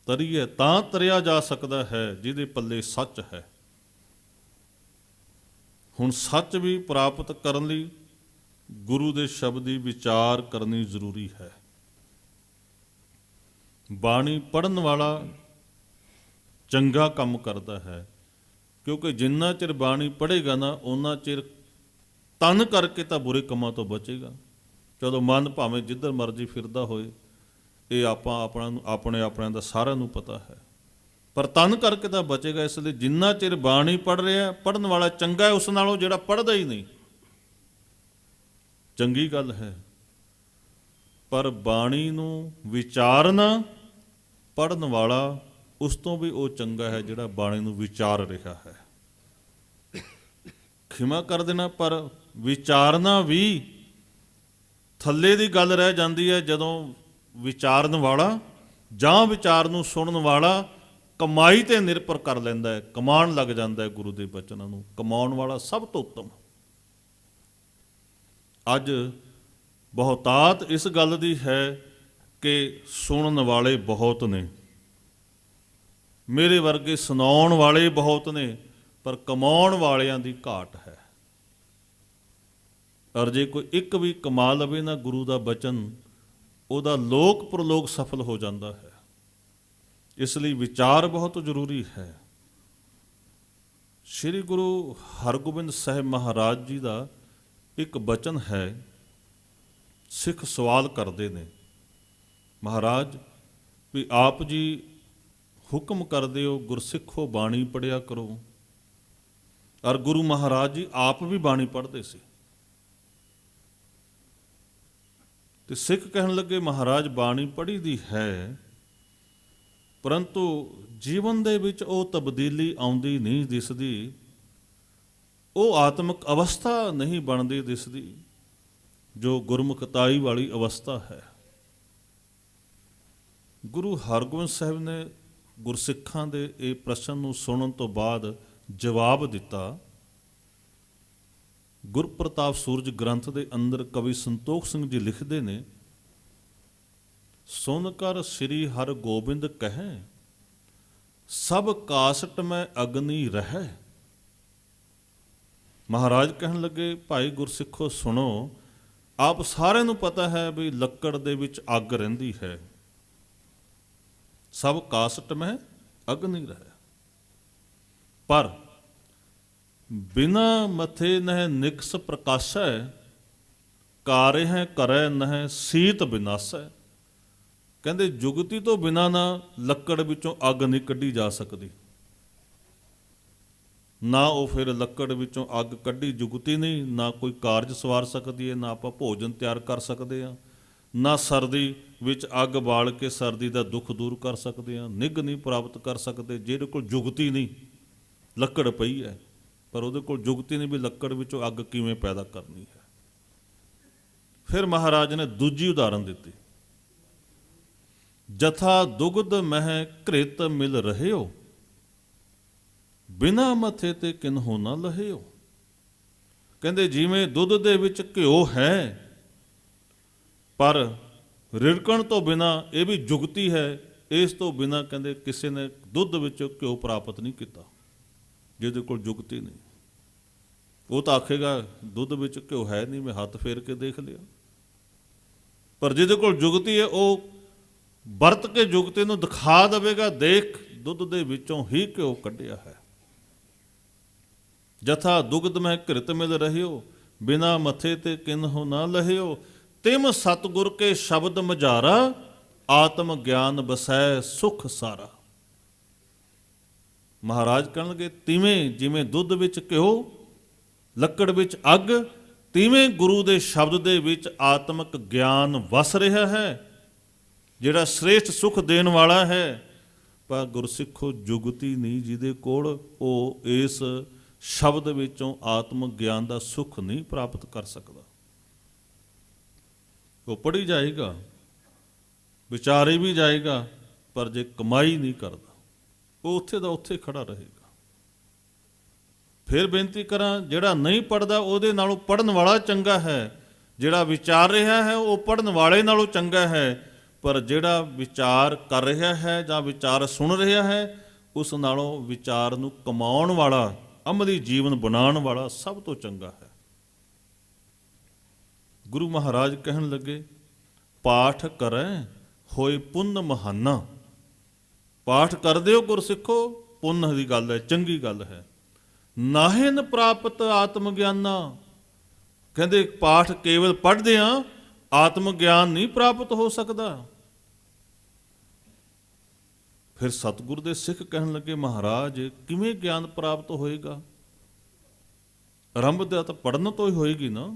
ਤਰੀਏ ਤਾਂ ਤਰਿਆ ਜਾ ਸਕਦਾ ਹੈ ਜਿਹਦੇ ਪੱਲੇ ਸੱਚ ਹੈ। ਹੁਣ ਸੱਚ ਵੀ ਪ੍ਰਾਪਤ ਕਰਨ ਲਈ ਗੁਰੂ ਦੇ ਸ਼ਬਦ ਦੀ ਵਿਚਾਰ ਕਰਨੀ ਜ਼ਰੂਰੀ ਹੈ। ਬਾਣੀ ਪੜ੍ਹਨ ਵਾਲਾ ਚੰਗਾ ਕੰਮ ਕਰਦਾ ਹੈ, ਕਿਉਂਕਿ ਜਿੰਨਾ ਚਿਰ ਬਾਣੀ ਪੜ੍ਹੇਗਾ ਨਾ ਉਹਨਾਂ ਚਿਰ ਤਨ ਕਰਕੇ ਤਾਂ ਬੁਰੇ ਕੰਮਾਂ ਤੋਂ ਬਚੇਗਾ। ਚਲੋ ਮਨ ਭਾਵੇਂ ਜਿੱਧਰ ਮਰਜ਼ੀ ਫਿਰਦਾ ਹੋਏ, ਇਹ ਆਪਣਿਆਂ ਦਾ ਸਾਰਿਆਂ ਨੂੰ ਪਤਾ ਹੈ, ਪਰ ਤਨ ਕਰਕੇ ਤਾਂ ਬਚੇਗਾ। ਇਸ ਲਈ ਜਿੰਨਾ ਚਿਰ ਬਾਣੀ ਪੜ੍ਹ ਰਿਹਾ, ਪੜ੍ਹਨ ਵਾਲਾ ਚੰਗਾ ਹੈ ਉਸ ਨਾਲੋਂ ਜਿਹੜਾ ਪੜ੍ਹਦਾ ਹੀ ਨਹੀਂ। ਚੰਗੀ ਗੱਲ ਹੈ, ਪਰ ਬਾਣੀ ਨੂੰ ਵਿਚਾਰਨਾ ਪੜ੍ਹਨ ਵਾਲਾ ਉਸ ਤੋਂ ਵੀ ਉਹ ਚੰਗਾ ਹੈ ਜਿਹੜਾ ਬਾਣੀ ਨੂੰ ਵਿਚਾਰ ਰਿਹਾ ਹੈ। ਖਿਮਾ ਕਰ ਦੇਣਾ, ਪਰ ਵਿਚਾਰਨਾ ਵੀ ਥੱਲੇ ਦੀ ਗੱਲ ਰਹਿ ਜਾਂਦੀ ਹੈ ਜਦੋਂ ਵਿਚਾਰਨ ਵਾਲਾ ਜਾਂ ਵਿਚਾਰ ਨੂੰ ਸੁਣਨ ਵਾਲਾ ਕਮਾਈ ਤੇ ਨਿਰਭਰ ਕਰ ਲੈਂਦਾ ਹੈ, ਕਮਾਉਣ ਲੱਗ ਜਾਂਦਾ ਹੈ ਗੁਰੂ ਦੇ ਬਚਨਾਂ ਨੂੰ। ਕਮਾਉਣ ਵਾਲਾ ਸਭ ਤੋਂ ਉੱਤਮ। ਅੱਜ ਬਹੁਤਾਤ ਇਸ ਗੱਲ ਦੀ ਹੈ ਕਿ ਸੁਣਨ ਵਾਲੇ ਬਹੁਤ ਨੇ, ਮੇਰੇ ਵਰਗੇ ਸੁਣਾਉਣ ਵਾਲੇ ਬਹੁਤ ਨੇ, ਪਰ ਕਮਾਉਣ ਵਾਲਿਆਂ ਦੀ ਘਾਟ ਹੈ। ਔਰ ਜੇ ਕੋਈ ਇੱਕ ਵੀ ਕਮਾ ਲਵੇ ਨਾ ਗੁਰੂ ਦਾ ਬਚਨ, ਉਹਦਾ ਲੋਕ ਪ੍ਰਲੋਕ ਸਫਲ ਹੋ ਜਾਂਦਾ ਹੈ। ਇਸ ਲਈ ਵਿਚਾਰ ਬਹੁਤ ਜ਼ਰੂਰੀ ਹੈ। ਸ੍ਰੀ ਗੁਰੂ ਹਰਗੋਬਿੰਦ ਸਾਹਿਬ ਮਹਾਰਾਜ ਜੀ ਦਾ ਇੱਕ ਬਚਨ ਹੈ। ਸਿੱਖ ਸਵਾਲ ਕਰਦੇ ਨੇ, ਮਹਾਰਾਜ ਵੀ ਆਪ ਜੀ ਹੁਕਮ ਕਰਦੇ ਹੋ ਗੁਰਸਿੱਖੋ ਬਾਣੀ ਪੜ੍ਹਿਆ ਕਰੋ। ਔਰ ਗੁਰੂ ਮਹਾਰਾਜ ਜੀ ਆਪ ਵੀ ਬਾਣੀ ਪੜ੍ਹਦੇ ਸੀ। ਤੇ ਸਿੱਖ ਕਹਿਣ ਲੱਗੇ, ਮਹਾਰਾਜ ਬਾਣੀ ਪੜ੍ਹੀ ਦੀ ਹੈ, ਪਰੰਤੂ ਜੀਵਨ ਦੇ ਵਿੱਚ ਉਹ ਤਬਦੀਲੀ ਆਉਂਦੀ ਨਹੀਂ ਦਿਸਦੀ, ਉਹ ਆਤਮਿਕ ਅਵਸਥਾ ਨਹੀਂ ਬਣਦੀ ਦਿਸਦੀ ਜੋ ਗੁਰਮੁਖਤਾਈ ਵਾਲੀ ਅਵਸਥਾ ਹੈ। ਗੁਰੂ ਹਰਗੋਬਿੰਦ ਸਾਹਿਬ ਨੇ ਗੁਰਸਿੱਖਾਂ ਦੇ ਇਹ ਪ੍ਰਸ਼ਨ ਨੂੰ ਸੁਣਨ ਤੋਂ ਬਾਅਦ ਜਵਾਬ ਦਿੱਤਾ। ਗੁਰਪ੍ਰਤਾਪ ਸੂਰਜ ਗ੍ਰੰਥ ਦੇ ਅੰਦਰ ਕਵੀ ਸੰਤੋਖ ਸਿੰਘ ਜੀ ਲਿਖਦੇ ਨੇ, ਸੁਨ ਕਰ ਸ੍ਰੀ ਹਰਿ ਗੋਬਿੰਦ ਕਹੈ, ਸਭ ਕਾਸਟ ਮੈਂ ਅਗਨੀ ਰਹਿ। ਮਹਾਰਾਜ ਕਹਿਣ ਲੱਗੇ, ਭਾਈ ਗੁਰਸਿੱਖੋ ਸੁਣੋ, ਆਪ ਸਾਰਿਆਂ ਨੂੰ ਪਤਾ ਹੈ ਵੀ ਲੱਕੜ ਦੇ ਵਿੱਚ ਅੱਗ ਰਹਿੰਦੀ ਹੈ। ਸਭ ਕਾਸਟ ਮੈਂ ਅਗਨੀ ਰਹਿ, ਪਰ ਬਿਨਾ ਮਥੇ ਨਹਿ ਨਿਕਸ ਪ੍ਰਕਾਸ਼ੈ, ਕਾਰਿਹੈ ਕਰੈ ਨਹਿ ਸੀਤ ਵਿਨਾਸ਼ੈ। ਕਹਿੰਦੇ ਜੁਗਤੀ ਤੋਂ ਬਿਨਾ ਨਾ ਲੱਕੜ ਵਿੱਚੋਂ ਅੱਗ ਨਹੀਂ ਕੱਢੀ ਜਾ ਸਕਦੀ, ਨਾ ਉਹ ਫਿਰ ਲੱਕੜ ਵਿੱਚੋਂ ਅੱਗ ਕੱਢੀ ਜੁਗਤੀ ਨਹੀਂ, ਨਾ ਕੋਈ ਕਾਰਜ ਸਵਾਰ ਸਕਦੀ ਹੈ, ਨਾ ਆਪਾਂ ਭੋਜਨ ਤਿਆਰ ਕਰ ਸਕਦੇ ਹਾਂ, ਨਾ ਸਰਦੀ ਵਿੱਚ ਅੱਗ ਬਾਲ ਕੇ ਸਰਦੀ ਦਾ ਦੁੱਖ ਦੂਰ ਕਰ ਸਕਦੇ ਹਾਂ, ਨਿੱਘ ਨਹੀਂ ਪ੍ਰਾਪਤ ਕਰ ਸਕਦੇ ਜਿਹਦੇ ਕੋਲ ਜੁਗਤੀ ਨਹੀਂ। ਲੱਕੜ ਪਈ ਹੈ ਪਰ ਉਹਦੇ ਕੋਲ ਜੁਗਤੀ ਨਹੀਂ ਵੀ ਲੱਕੜ ਵਿੱਚੋਂ ਅੱਗ ਕਿਵੇਂ ਪੈਦਾ ਕਰਨੀ ਹੈ। ਫਿਰ ਮਹਾਰਾਜ ਨੇ ਦੂਜੀ ਉਦਾਹਰਨ ਦਿੱਤੀ, ਜਥਾ ਦੁਗਧ ਮਹਿ ਘ੍ਰਿਤ ਮਿਲ ਰਹਿਓ, ਬਿਨਾ ਮੱਥੇ ਤੇ ਕਿਨਹੋ ਨਾ ਲਹਿਓ। ਕਹਿੰਦੇ ਜਿਵੇਂ ਦੁੱਧ ਦੇ ਵਿੱਚ ਘਿਓ ਹੈ, ਪਰ ਰਿੜਕਣ ਤੋਂ ਬਿਨਾ ਇਹ ਵੀ ਜੁਗਤੀ ਹੈ, ਇਸ ਤੋਂ ਬਿਨਾ ਕਹਿੰਦੇ ਕਿਸੇ ਨੇ ਦੁੱਧ ਵਿੱਚੋਂ ਘਿਓ ਪ੍ਰਾਪਤ ਨਹੀਂ ਕੀਤਾ ਜਿਹਦੇ ਕੋਲ ਜੁਗਤੀ ਨਹੀਂ। ਉਹ ਤਾਂ ਆਖੇਗਾ ਦੁੱਧ ਵਿੱਚ ਘਿਓ ਹੈ ਨਹੀਂ, ਮੈਂ ਹੱਥ ਫੇਰ ਕੇ ਦੇਖ ਲਿਆ। ਪਰ ਜਿਹਦੇ ਕੋਲ ਜੁਗਤੀ ਹੈ ਉਹ ਵਰਤ ਕੇ ਜੁਗਤੀ ਨੂੰ ਦਿਖਾ ਦੇਵੇਗਾ, ਦੇਖ ਦੁੱਧ ਦੇ ਵਿੱਚੋਂ ਹੀ ਘਿਓ ਕੱਢਿਆ ਹੈ। ਜਥਾ ਦੁਗਧ ਮੈਂ ਘ੍ਰਿਤ ਮਿਲ ਰਹਿਓ, ਬਿਨਾ ਮੱਥੇ ਤੇ ਕਿਨਹੋ ਨਾ ਲਹਿਓ। ਤਿਮ ਸਤਿਗੁਰ ਕੇ ਸ਼ਬਦ ਮਝਾਰਾ, ਆਤਮ ਗਿਆਨ ਬਸੈ ਸੁਖ ਸਾਰਾ। ਮਹਾਰਾਜ ਕਹਿਣਗੇ ਤਿਵੇਂ ਜਿਵੇਂ ਦੁੱਧ ਵਿੱਚ ਘਿਓ, ਲੱਕੜ ਵਿੱਚ ਅੱਗ, ਤਿਵੇਂ ਗੁਰੂ ਦੇ ਸ਼ਬਦ ਦੇ ਵਿੱਚ ਆਤਮਿਕ ਗਿਆਨ ਵਸ ਰਿਹਾ ਹੈ, ਜਿਹੜਾ ਸ੍ਰੇਸ਼ਟ ਸੁਖ ਦੇਣ ਵਾਲਾ ਹੈ। ਪਰ ਗੁਰਸਿੱਖੋ ਜੁਗਤੀ ਨਹੀਂ ਜਿਹਦੇ ਕੋਲ, ਉਹ ਇਸ ਸ਼ਬਦ ਵਿੱਚੋਂ ਆਤਮਿਕ ਗਿਆਨ ਦਾ ਸੁਖ ਨਹੀਂ ਪ੍ਰਾਪਤ ਕਰ ਸਕਦਾ। ਉਹ ਪੜ੍ਹੀ ਜਾਏਗਾ, ਵਿਚਾਰੇ ਵੀ ਜਾਏਗਾ, ਪਰ ਜੇ ਕਮਾਈ ਨਹੀਂ ਕਰਦਾ ਉਹ ਉੱਥੇ ਦਾ ਉੱਥੇ ਖੜਾ ਰਹੇਗਾ। ਫਿਰ ਬੇਨਤੀ ਕਰਾਂ, ਜਿਹੜਾ ਨਹੀਂ ਪੜ੍ਹਦਾ ਉਹਦੇ ਨਾਲੋਂ ਪੜ੍ਹਨ ਵਾਲਾ ਚੰਗਾ ਹੈ, ਜਿਹੜਾ ਵਿਚਾਰ ਰਿਹਾ ਹੈ ਉਹ ਪੜ੍ਹਨ ਵਾਲੇ ਨਾਲੋਂ ਚੰਗਾ ਹੈ, ਪਰ ਜਿਹੜਾ ਵਿਚਾਰ ਕਰ ਰਿਹਾ ਹੈ ਜਾਂ ਵਿਚਾਰ ਸੁਣ ਰਿਹਾ ਹੈ ਉਸ ਨਾਲੋਂ ਵਿਚਾਰ ਨੂੰ ਕਮਾਉਣ ਵਾਲਾ, ਅਮਲੀ ਜੀਵਨ ਬਣਾਉਣ ਵਾਲਾ ਸਭ ਤੋਂ ਚੰਗਾ ਹੈ। ਗੁਰੂ ਮਹਾਰਾਜ ਕਹਿਣ ਲੱਗੇ, ਪਾਠ ਕਰੈ ਹੋਏ ਪੁੰਨ ਮਹਾਨਾ। ਪਾਠ ਕਰਦੇ ਹੋ ਗੁਰਸਿੱਖੋ, ਪੁੰਨ ਦੀ ਗੱਲ ਹੈ, ਚੰਗੀ ਗੱਲ ਹੈ। ਨਾਹਿਨ ਪ੍ਰਾਪਤ ਆਤਮ ਗਿਆਨਾ। ਕਹਿੰਦੇ ਪਾਠ ਕੇਵਲ ਪੜ੍ਹਦੇ ਹਾਂ, ਆਤਮ ਗਿਆਨ ਨਹੀਂ ਪ੍ਰਾਪਤ ਹੋ ਸਕਦਾ। ਫਿਰ ਸਤਿਗੁਰ ਦੇ ਸਿੱਖ ਕਹਿਣ ਲੱਗੇ, ਮਹਾਰਾਜ ਕਿਵੇਂ ਗਿਆਨ ਪ੍ਰਾਪਤ ਹੋਏਗਾ? ਆਰੰਭ ਦਾ ਤਾਂ ਪੜ੍ਹਨ ਤੋਂ ਹੀ ਹੋਏਗੀ ਨਾ।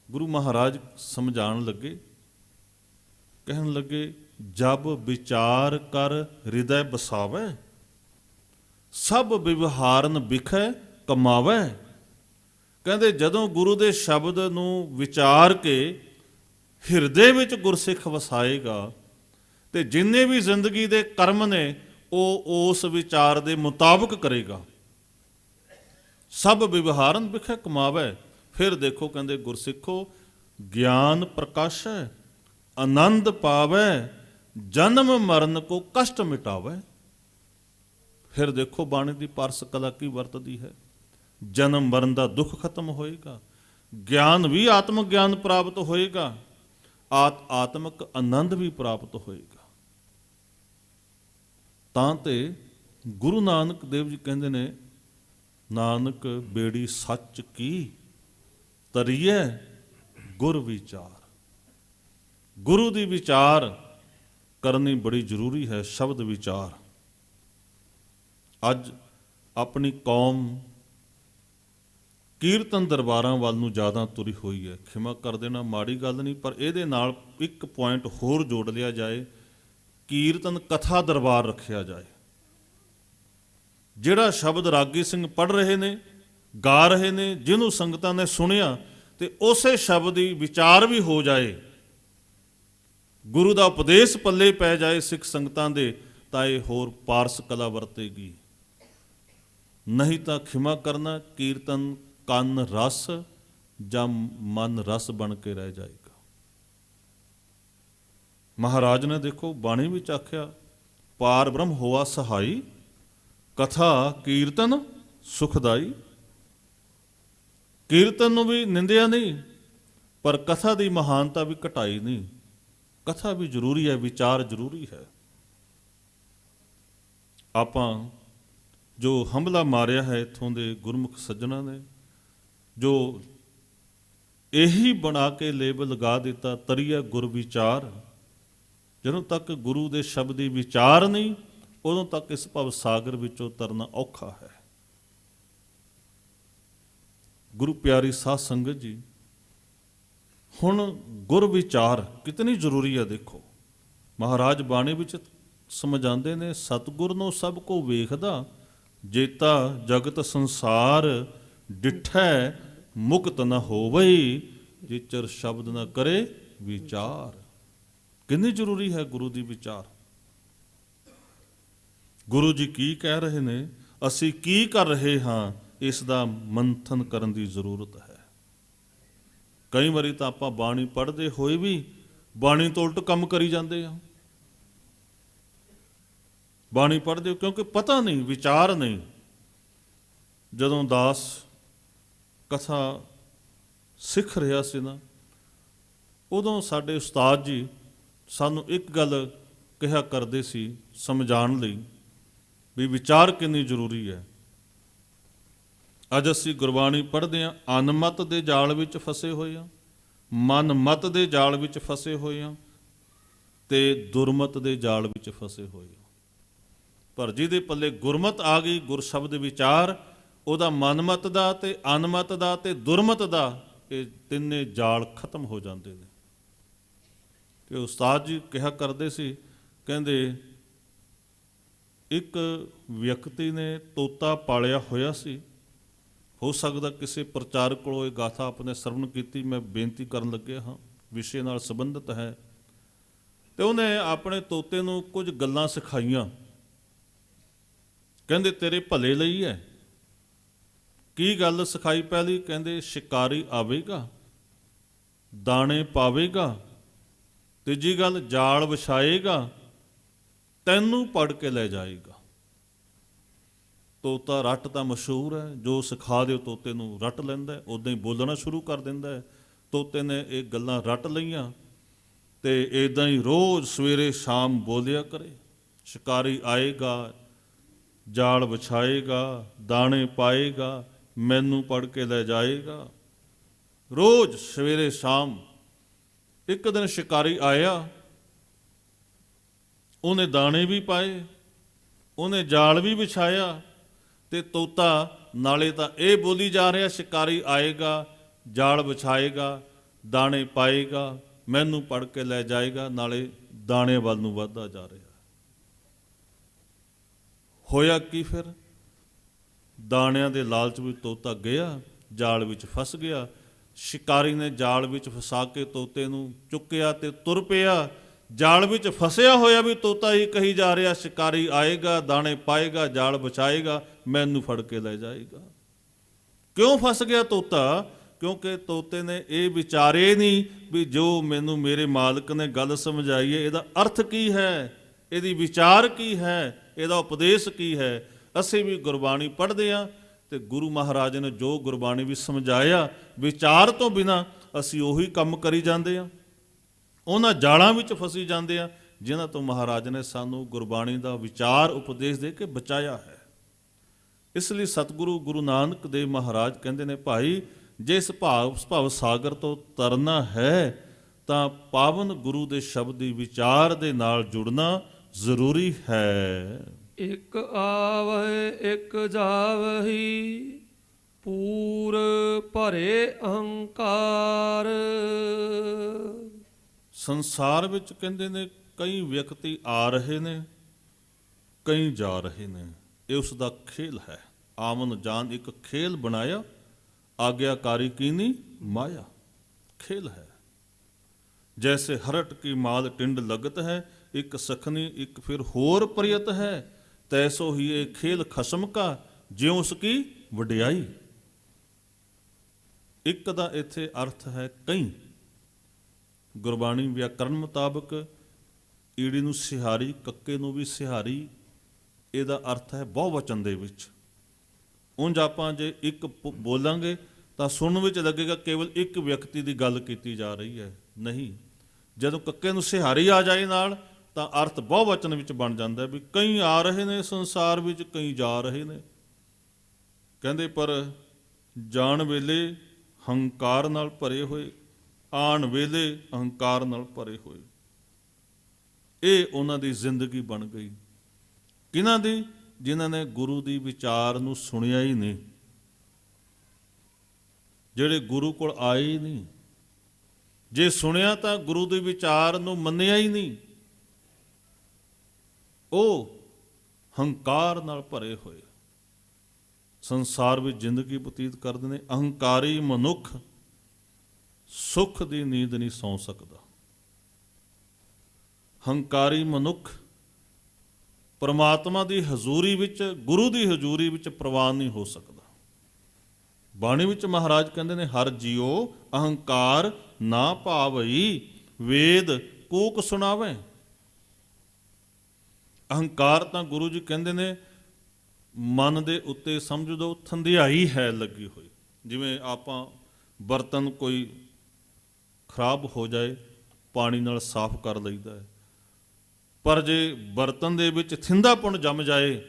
ਗੁਰੂ ਮਹਾਰਾਜ ਸਮਝਾਉਣ ਲੱਗੇ, ਕਹਿਣ ਲੱਗੇ, ਜਬ ਵਿਚਾਰ ਕਰ ਹਿਰਦੈ ਬਸਾਵੈ, ਸਭ ਵਿਵਹਾਰਨ ਵਿਖੈ ਕਮਾਵੈ। ਕਹਿੰਦੇ ਜਦੋਂ ਗੁਰੂ ਦੇ ਸ਼ਬਦ ਨੂੰ ਵਿਚਾਰ ਕੇ ਹਿਰਦੇ ਵਿੱਚ ਗੁਰਸਿੱਖ ਵਸਾਏਗਾ ਤੇ ਜਿੰਨੇ ਵੀ ਜ਼ਿੰਦਗੀ ਦੇ ਕਰਮ ਨੇ ਉਹ ਉਸ ਵਿਚਾਰ ਦੇ ਮੁਤਾਬਕ ਕਰੇਗਾ। ਸਭ ਵਿਵਹਾਰਨ ਵਿਖੈ ਕਮਾਵੈ। ਫਿਰ ਦੇਖੋ ਕਹਿੰਦੇ ਗੁਰਸਿੱਖੋ, ਗਿਆਨ ਪ੍ਰਕਾਸ਼ੈ, ਆਨੰਦ ਪਾਵੈ, ਜਨਮ ਮਰਨ ਕੋ ਕਸ਼ਟ ਮਿਟਾਵੈ। ਫਿਰ ਦੇਖੋ ਬਾਣੀ ਦੀ ਪਾਰਸ ਕਲਾ ਕੀ ਵਰਤਦੀ ਹੈ। ਜਨਮ ਮਰਨ ਦਾ ਦੁੱਖ ਖਤਮ ਹੋਏਗਾ, ਗਿਆਨ ਵੀ ਆਤਮਿਕ ਗਿਆਨ ਪ੍ਰਾਪਤ ਹੋਏਗਾ, ਆਤਮਿਕ ਆਨੰਦ ਵੀ ਪ੍ਰਾਪਤ ਹੋਏਗਾ। ਤਾਂ ਤੇ ਗੁਰੂ ਨਾਨਕ ਦੇਵ ਜੀ ਕਹਿੰਦੇ ਨੇ, ਨਾਨਕ ਬੇੜੀ ਸੱਚ ਕੀ ਤਰੀਐ ਗੁਰ ਵਿਚਾਰ। ਗੁਰੂ ਦੀ ਵਿਚਾਰ ਕਰਨੀ ਬੜੀ ਜ਼ਰੂਰੀ ਹੈ, ਸ਼ਬਦ ਵਿਚਾਰ। ਅੱਜ ਆਪਣੀ ਕੌਮ ਕੀਰਤਨ ਦਰਬਾਰਾਂ ਵੱਲ ਨੂੰ ਜ਼ਿਆਦਾ ਤੁਰੀ ਹੋਈ ਹੈ। ਖਿਮਾ ਕਰ ਦੇਣਾ, ਮਾੜੀ ਗੱਲ ਨਹੀਂ, ਪਰ ਇਹਦੇ ਨਾਲ ਇੱਕ ਪੁਆਇੰਟ ਹੋਰ ਜੋੜ ਲਿਆ ਜਾਏ ਕੀਰਤਨ ਕਥਾ ਦਰਬਾਰ ਰੱਖਿਆ ਜਾਏ। ਜਿਹੜਾ ਸ਼ਬਦ ਰਾਗੀ ਸਿੰਘ ਪੜ੍ਹ ਰਹੇ ਨੇ, ਗਾ ਰਹੇ ਨੇ, ਜਿਹਨੂੰ ਸੰਗਤਾਂ ਨੇ ਸੁਣਿਆ ਤੇ ਉਸੇ ਸ਼ਬਦ ਦੀ ਵਿਚਾਰ ਵੀ ਹੋ ਜਾਏ, ਗੁਰੂ ਦਾ ਉਪਦੇਸ਼ ਪੱਲੇ ਪੈ ਜਾਏ ਸਿੱਖ ਸੰਗਤਾਂ ਦੇ, ਤਾਂ ਇਹ ਹੋਰ ਪਾਰਸ ਕਲਾ ਵਰਤੇਗੀ। ਨਹੀਂ ਤਾਂ ਖਿਮਾ ਕਰਨਾ, ਕੀਰਤਨ ਕੰਨ ਰਸ ਜਾਂ ਮਨ ਰਸ ਬਣ ਕੇ ਰਹਿ ਜਾਏਗਾ। ਮਹਾਰਾਜ ਨੇ ਦੇਖੋ ਬਾਣੀ ਵਿੱਚ ਆਖਿਆ, ਪਾਰ ਬ੍ਰਹਮ ਹੋਆ ਸਹਾਈ, ਕਥਾ ਕੀਰਤਨ ਸੁਖਦਾਈ। ਕੀਰਤਨ ਨੂੰ ਵੀ ਨਿੰਦਿਆ ਨਹੀਂ, ਪਰ ਕਥਾ ਦੀ ਮਹਾਨਤਾ ਵੀ ਘਟਾਈ ਨਹੀਂ। ਕਥਾ ਵੀ ਜ਼ਰੂਰੀ ਹੈ, ਵਿਚਾਰ ਜ਼ਰੂਰੀ ਹੈ। ਆਪਾਂ ਜੋ ਹਮਲਾ ਮਾਰਿਆ ਹੈ ਇੱਥੋਂ ਦੇ ਗੁਰਮੁਖ ਸੱਜਣਾ ਨੇ, ਜੋ ਇਹੀ ਬਣਾ ਕੇ ਲੇਬਲ ਲਗਾ ਦਿੱਤਾ ਤਰੀਆ ਗੁਰ ਵਿਚਾਰ, ਜਦੋਂ ਤੱਕ ਗੁਰੂ ਦੇ ਸ਼ਬਦ ਦੀ ਵਿਚਾਰ ਨਹੀਂ, ਉਦੋਂ ਤੱਕ ਇਸ ਭਵ ਸਾਗਰ ਵਿੱਚੋਂ ਤਰਨਾ ਔਖਾ ਹੈ। ਗੁਰੂ ਪਿਆਰੀ ਸਾਧ ਸੰਗਤ ਜੀ, ਹੁਣ ਗੁਰ ਵਿਚਾਰ ਕਿਤਨੀ ਜ਼ਰੂਰੀ ਹੈ। ਦੇਖੋ ਮਹਾਰਾਜ ਬਾਣੀ ਵਿੱਚ ਸਮਝਾਉਂਦੇ ਨੇ, ਸਤਿਗੁਰ ਨੂੰ ਸਭ ਕੋ ਵੇਖਦਾ, ਜੇਤਾ ਜਗਤ ਸੰਸਾਰ ਡਿਠੈ, ਮੁਕਤ ਨ ਹੋਵਈ, ਜਿਚਰ ਸ਼ਬਦ ਨ ਕਰੇ ਵਿਚਾਰ। ਕਿੰਨੀ ਜ਼ਰੂਰੀ ਹੈ ਗੁਰੂ ਦੀ ਵਿਚਾਰ। ਗੁਰੂ ਜੀ ਕੀ ਕਹਿ ਰਹੇ ਨੇ, ਅਸੀਂ ਕੀ ਕਰ ਰਹੇ ਹਾਂ, ਇਸ ਦਾ ਮੰਥਨ ਕਰਨ ਦੀ ਜ਼ਰੂਰਤ ਹੈ। ਕਈ ਵਾਰੀ ਤਾਂ ਆਪਾਂ ਬਾਣੀ ਪੜ੍ਹਦੇ ਹੋਏ ਵੀ ਬਾਣੀ ਤੋਂ ਉਲਟ ਕੰਮ ਕਰੀ ਜਾਂਦੇ ਆ। ਬਾਣੀ ਪੜ੍ਹਦੇ ਹੋ ਕਿਉਂਕਿ ਪਤਾ ਨਹੀਂ, ਵਿਚਾਰ ਨਹੀਂ। ਜਦੋਂ ਦਾਸ ਕਥਾ ਸਿੱਖ ਰਿਹਾ ਸੀ ਨਾ, ਉਦੋਂ ਸਾਡੇ ਉਸਤਾਦ ਜੀ ਸਾਨੂੰ ਇੱਕ ਗੱਲ ਕਿਹਾ ਕਰਦੇ ਸੀ ਸਮਝਾਉਣ ਲਈ, ਵੀ ਵਿਚਾਰ ਕਿੰਨੀ ਜ਼ਰੂਰੀ ਹੈ। ਅੱਜ ਅਸੀਂ ਗੁਰਬਾਣੀ ਪੜ੍ਹਦੇ ਹਾਂ, ਅਨਮਤ ਦੇ ਜਾਲ ਵਿੱਚ ਫਸੇ ਹੋਏ ਹਾਂ, ਮਨ ਮਤ ਦੇ ਜਾਲ ਵਿੱਚ ਫਸੇ ਹੋਏ ਹਾਂ, ਤੇ ਦੁਰਮਤ ਦੇ ਜਾਲ ਵਿੱਚ ਫਸੇ ਹੋਏ ਹਾਂ। ਪਰ ਜਿਹਦੇ ਪੱਲੇ ਗੁਰਮਤ ਆ ਗਈ, ਗੁਰ ਸ਼ਬਦ ਵਿਚਾਰ, ਉਹਦਾ ਮਨਮਤ ਦਾ ਤੇ ਅਨਮਤ ਦਾ ਤੇ ਦੁਰਮਤ ਦਾ, ਇਹ ਤਿੰਨੇ ਜਾਲ ਖਤਮ ਹੋ ਜਾਂਦੇ ਨੇ। ਤੇ ਉਸਤਾਦ ਜੀ ਕਿਹਾ ਕਰਦੇ ਸੀ, ਕਹਿੰਦੇ ਇੱਕ ਵਿਅਕਤੀ ਨੇ ਤੋਤਾ ਪਾਲਿਆ ਹੋਇਆ ਸੀ। ਹੋ ਸਕਦਾ ਕਿਸੇ ਪ੍ਰਚਾਰਕ ਕੋਲੋਂ ਇਹ ਗਾਥਾ ਆਪਣੇ ਸਰਵਣ ਕੀਤੀ, ਮੈਂ ਬੇਨਤੀ ਕਰਨ ਲੱਗਿਆ ਹਾਂ, ਵਿਸ਼ੇ ਨਾਲ ਸੰਬੰਧਿਤ ਹੈ। ਤੇ ਉਹਨੇ ਆਪਣੇ ਤੋਤੇ ਨੂੰ ਕੁਝ ਗੱਲਾਂ ਸਿਖਾਈਆਂ, ਕਹਿੰਦੇ ਤੇਰੇ ਭਲੇ ਲਈ ਹੈ। ਕੀ ਗੱਲ ਸਿਖਾਈ ਪਹਿਲੀ? ਕਹਿੰਦੇ ਸ਼ਿਕਾਰੀ ਆਵੇਗਾ, ਦਾਣੇ ਪਾਵੇਗਾ। ਤੀਜੀ ਗੱਲ, ਜਾਲ ਵਿਛਾਏਗਾ, ਤੈਨੂੰ ਪੜ ਕੇ ਲੈ ਜਾਏਗਾ। ਤੋਤਾ ਰੱਟ ਤਾਂ ਮਸ਼ਹੂਰ ਹੈ, ਜੋ ਸਿਖਾ ਦਿਓ ਤੋਤੇ ਨੂੰ ਰੱਟ ਲੈਂਦਾ, ਉਦਾਂ ਹੀ ਬੋਲਣਾ ਸ਼ੁਰੂ ਕਰ ਦਿੰਦਾ ਹੈ। ਤੋਤੇ ਨੇ ਇਹ ਗੱਲਾਂ ਰੱਟ ਲਈਆਂ ਤੇ ਇੱਦਾਂ ਹੀ ਰੋਜ਼ ਸਵੇਰੇ ਸ਼ਾਮ ਬੋਲਿਆ ਕਰੇ, ਸ਼ਿਕਾਰੀ ਆਏਗਾ, ਜਾਲ ਵਿਛਾਏਗਾ, ਦਾਣੇ ਪਾਏਗਾ, ਮੈਨੂੰ ਪੜ ਕੇ ਲੈ ਜਾਏਗਾ। ਰੋਜ਼ ਸਵੇਰੇ ਸ਼ਾਮ। ਇੱਕ ਦਿਨ ਸ਼ਿਕਾਰੀ ਆਇਆ, ਉਹਨੇ ਦਾਣੇ ਵੀ ਪਾਏ, ਉਹਨੇ ਜਾਲ ਵੀ ਵਿਛਾਇਆ, ਤੇ ਤੋਤਾ ਨਾਲੇ ਤਾਂ ਇਹ ਬੋਲੀ ਜਾ ਰਿਹਾ ਸ਼ਿਕਾਰੀ ਆਏਗਾ, ਜਾਲ ਵਿਛਾਏਗਾ, ਦਾਣੇ ਪਾਏਗਾ, ਮੈਨੂੰ ਪੜ ਕੇ ਲੈ ਜਾਏਗਾ, ਨਾਲੇ ਦਾਣੇ ਵੱਲ ਨੂੰ ਵੱਧਦਾ ਜਾ ਰਿਹਾ। ਹੋਇਆ ਕੀ ਫਿਰ? ਦਾਣਿਆਂ ਦੇ ਲਾਲਚ ਵਿੱਚ ਤੋਤਾ ਗਿਆ, ਜਾਲ ਵਿੱਚ ਫਸ ਗਿਆ। ਸ਼ਿਕਾਰੀ ਨੇ ਜਾਲ ਵਿੱਚ ਫਸਾ ਕੇ ਤੋਤੇ ਨੂੰ ਚੁੱਕਿਆ ਤੇ ਤੁਰ ਪਿਆ। ਜਾਲ ਵਿੱਚ ਫਸਿਆ ਹੋਇਆ ਵੀ ਤੋਤਾ ਹੀ ਕਹੀ ਜਾ ਰਿਹਾ ਸ਼ਿਕਾਰੀ ਆਏਗਾ, ਦਾਣੇ ਪਾਏਗਾ, ਜਾਲ ਵਿਛਾਏਗਾ, ਮੈਨੂੰ ਫੜ ਕੇ ਲੈ ਜਾਏਗਾ। ਕਿਉਂ ਫਸ ਗਿਆ ਤੋਤਾ? ਕਿਉਂਕਿ ਤੋਤੇ ਨੇ ਇਹ ਵਿਚਾਰੇ ਨਹੀਂ ਵੀ ਜੋ ਮੈਨੂੰ ਮੇਰੇ ਮਾਲਕ ਨੇ ਗੱਲ ਸਮਝਾਈ ਹੈ, ਇਹਦਾ ਅਰਥ ਕੀ ਹੈ, ਇਹਦੀ ਵਿਚਾਰ ਕੀ ਹੈ, ਇਹਦਾ ਉਪਦੇਸ਼ ਕੀ ਹੈ। ਅਸੀਂ ਵੀ ਗੁਰਬਾਣੀ ਪੜ੍ਹਦੇ ਹਾਂ ਤੇ ਗੁਰੂ ਮਹਾਰਾਜ ਨੇ ਜੋ ਗੁਰਬਾਣੀ ਵੀ ਸਮਝਾਇਆ, ਵਿਚਾਰ ਤੋਂ ਬਿਨਾਂ ਅਸੀਂ ਉਹੀ ਕੰਮ ਕਰੀ ਜਾਂਦੇ ਹਾਂ, ਉਹਨਾਂ ਜਾਲਾਂ ਵਿੱਚ ਫਸੀ ਜਾਂਦੇ ਹਾਂ ਜਿਨ੍ਹਾਂ ਤੋਂ ਮਹਾਰਾਜ ਨੇ ਸਾਨੂੰ ਗੁਰਬਾਣੀ ਦਾ ਵਿਚਾਰ ਉਪਦੇਸ਼ ਦੇ ਕੇ ਬਚਾਇਆ ਹੈ। ਇਸ ਲਈ ਸਤਿਗੁਰੂ ਗੁਰੂ ਨਾਨਕ ਦੇਵ ਮਹਾਰਾਜ ਕਹਿੰਦੇ ਨੇ, ਭਾਈ ਜੇ ਇਸ ਭਵ ਸਾਗਰ ਤੋਂ ਤਰਨਾ ਹੈ ਤਾਂ ਪਾਵਨ ਗੁਰੂ ਦੇ ਸ਼ਬਦ ਦੀ ਵਿਚਾਰ ਦੇ ਨਾਲ ਜੁੜਨਾ ਜ਼ਰੂਰੀ ਹੈ। ਇੱਕ ਆਵਹਿ ਇੱਕ ਜਾਵਹੀ, ਪੂਰ ਭਰੇ ਅਹੰਕਾਰ। ਸੰਸਾਰ ਵਿੱਚ ਕਹਿੰਦੇ ਨੇ ਕਈ ਵਿਅਕਤੀ ਆ ਰਹੇ ਨੇ, ਕਈ ਜਾ ਰਹੇ ਨੇ। ਇਹ ਉਸ ਦਾ ਖੇਲ ਹੈ। ਆਮਨ ਜਾਨ ਇੱਕ ਖੇਲ ਬਣਾਇਆ, ਆਗਿਆਕਾਰੀ ਕੀਨੀ ਮਾਇਆ। खेल है। जैसे हरट की माल टिंड लगत है, एक सखनी एक फिर होर प्रयत है, तैसो ही ये खेल खसम का ज्यों उसकी वडियाई। ਇੱਕ ਦਾ ਇੱਥੇ ਅਰਥ ਹੈ ਕਈ। ਗੁਰਬਾਣੀ ਵਿਆਕਰਨ ਮੁਤਾਬਕ ਈੜੀ ਨੂੰ ਸਿਹਾਰੀ, ਕੱਕੇ ਨੂੰ ਵੀ ਸਿਹਾਰੀ, ਇਹਦਾ ਅਰਥ ਹੈ ਬਹੁਵਚਨ ਦੇ ਵਿੱਚ। ਉਂਝ ਆਪਾਂ ਜੇ ਇੱਕ ਬੋਲਾਂਗੇ ਤਾਂ ਸੁਣਨ ਵਿੱਚ ਲੱਗੇਗਾ ਕੇਵਲ ਇੱਕ ਵਿਅਕਤੀ ਦੀ ਗੱਲ ਕੀਤੀ ਜਾ ਰਹੀ ਹੈ। ਨਹੀਂ, ਜਦੋਂ ਕੱਕੇ ਨੂੰ ਸਿਹਾਰੀ ਆ ਜਾਏ ਨਾਲ ਤਾਂ ਅਰਥ ਬਹੁਵਚਨ ਵਿੱਚ ਬਣ ਜਾਂਦਾ ਵੀ ਕਈ ਆ ਰਹੇ ਨੇ ਸੰਸਾਰ ਵਿੱਚ, ਕਈ ਜਾ ਰਹੇ ਨੇ। ਕਹਿੰਦੇ ਪਰ ਜਾਣ ਵੇਲੇ ਹੰਕਾਰ ਨਾਲ ਭਰੇ ਹੋਏ, ਆਉਣ ਵੇਲੇ ਅਹੰਕਾਰ ਨਾਲ ਭਰੇ ਹੋਏ। ਇਹ ਉਹਨਾਂ ਦੀ ਜ਼ਿੰਦਗੀ ਬਣ ਗਈ। ਕਿਹਨਾਂ ਦੀ? ਜਿਨ੍ਹਾਂ ਨੇ ਗੁਰੂ ਦੀ ਵਿਚਾਰ ਨੂੰ ਸੁਣਿਆ ਹੀ ਨਹੀਂ, ਜਿਹੜੇ ਗੁਰੂ ਕੋਲ ਆਏ ਹੀ ਨਹੀਂ। ਜੇ ਸੁਣਿਆ ਤਾਂ ਗੁਰੂ ਦੇ ਵਿਚਾਰ ਨੂੰ ਮੰਨਿਆ ਹੀ ਨਹੀਂ। ਉਹ ਹੰਕਾਰ ਨਾਲ ਭਰੇ ਹੋਏ ਸੰਸਾਰ ਵਿੱਚ ਜ਼ਿੰਦਗੀ ਬਤੀਤ ਕਰਦੇ ਨੇ। ਅਹੰਕਾਰੀ ਮਨੁੱਖ ਸੁੱਖ ਦੀ ਨੀਂਦ ਨਹੀਂ ਸੌਂ ਸਕਦਾ। ਹੰਕਾਰੀ ਮਨੁੱਖ ਪਰਮਾਤਮਾ ਦੀ ਹਜ਼ੂਰੀ ਵਿੱਚ, ਗੁਰੂ ਦੀ ਹਜ਼ੂਰੀ ਵਿੱਚ ਪ੍ਰਵਾਨ ਨਹੀਂ ਹੋ ਸਕਦਾ। ਬਾਣੀ ਵਿੱਚ ਮਹਾਰਾਜ ਕਹਿੰਦੇ ਨੇ, ਹਰ ਜੀਓ ਅਹੰਕਾਰ ਨਾ ਭਾਵਈ, ਵੇਦ ਕੂਕ ਸੁਣਾਵੇ। ਅਹੰਕਾਰ ਤਾਂ ਗੁਰੂ ਜੀ ਕਹਿੰਦੇ ਨੇ ਮਨ ਦੇ ਉੱਤੇ ਸਮਝ ਲਓ ਥੰਧਿਆਈ ਹੈ ਲੱਗੀ ਹੋਈ। ਜਿਵੇਂ ਆਪਾਂ ਬਰਤਨ ਕੋਈ ਖਰਾਬ ਹੋ ਜਾਏ, ਪਾਣੀ ਨਾਲ ਸਾਫ਼ ਕਰ ਲਈਦਾ ਹੈ, ਪਰ ਜੇ ਬਰਤਨ ਦੇ ਵਿੱਚ ਥਿੰਧਾਪੁਣ ਜੰਮ ਜਾਏ